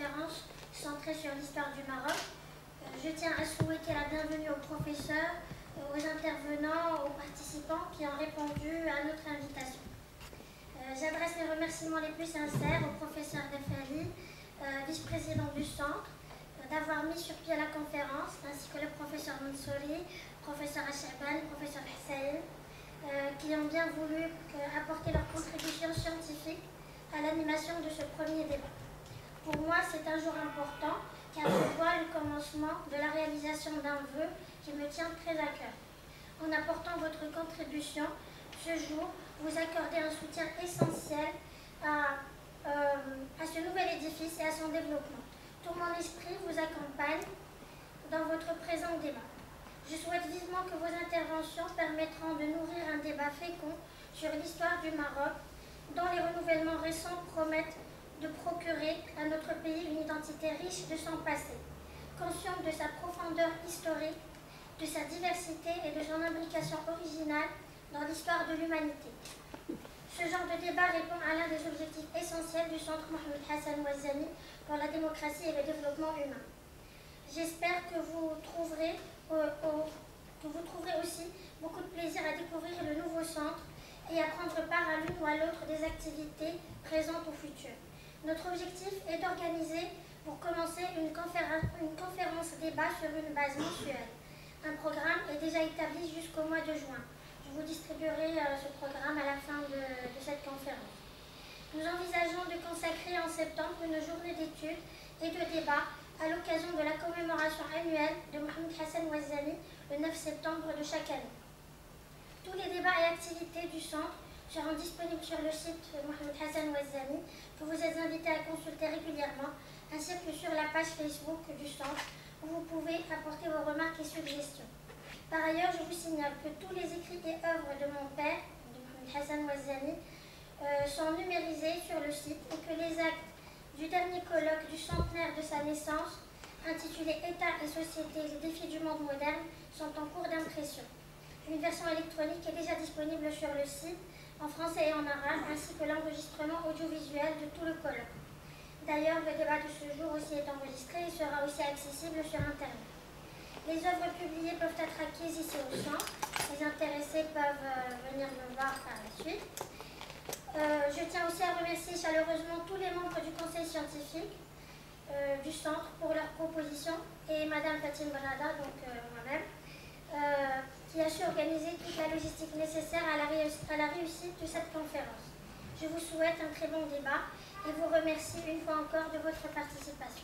conférence centrée sur l'histoire du Maroc. Je tiens à souhaiter la bienvenue aux professeurs, aux intervenants, aux participants qui ont répondu à notre invitation. J'adresse mes remerciements les plus sincères au professeur Defali, vice-président du centre, d'avoir mis sur pied la conférence, ainsi que le professeur Mansouri, professeur Achaban, professeur Hussein, qui ont bien voulu apporter leur contribution scientifique à l'animation de ce premier débat. Pour moi, c'est un jour important, car je vois le commencement de la réalisation d'un vœu qui me tient très à cœur. En apportant votre contribution, ce jour, vous accordez un soutien essentiel à ce nouvel édifice et à son développement. Tout mon esprit vous accompagne dans votre présent débat. Je souhaite vivement que vos interventions permettront de nourrir un débat fécond sur l'histoire du Maroc, dont les renouvellements récents promettent de procurer à notre pays une identité riche de son passé, consciente de sa profondeur historique, de sa diversité et de son imbrication originale dans l'histoire de l'humanité. Ce genre de débat répond à l'un des objectifs essentiels du Centre Mohamed Hassan Ouazzani pour la démocratie et le développement humain. J'espère que vous trouverez aussi beaucoup de plaisir à découvrir le nouveau centre et à prendre part à l'une ou à l'autre des activités présentes ou futures. Notre objectif est d'organiser pour commencer une conférence débat sur une base mensuelle. Un programme est déjà établi jusqu'au mois de juin. Je vous distribuerai ce programme à la fin de cette conférence. Nous envisageons de consacrer en septembre une journée d'études et de débats à l'occasion de la commémoration annuelle de Mohamed Hassan Ouazzani le 9 septembre de chaque année. Tous les débats et activités du centre seront disponibles sur le site Mohamed Hassan Ouazzani, que vous êtes invités à consulter régulièrement, ainsi que sur la page Facebook du centre, où vous pouvez apporter vos remarques et suggestions. Par ailleurs, je vous signale que tous les écrits et œuvres de mon père, de Mohamed Hassan Ouazzani, sont numérisés sur le site et que les actes du dernier colloque du centenaire de sa naissance, intitulé État et société, les défis du monde moderne, sont en cours d'impression. Une version électronique est déjà disponible sur le site, en français et en arabe, ainsi que l'enregistrement audiovisuel de tout le colloque. D'ailleurs, le débat de ce jour aussi est enregistré et sera aussi accessible sur Internet. Les œuvres publiées peuvent être acquises ici au centre. Les intéressés peuvent venir me voir par la suite. Je tiens aussi à remercier chaleureusement tous les membres du conseil scientifique du centre pour leurs propositions et Madame Fatim Banada, donc moi-même, qui a su organiser toute la logistique nécessaire à la réussite de cette conférence. Je vous souhaite un très bon débat et vous remercie une fois encore de votre participation.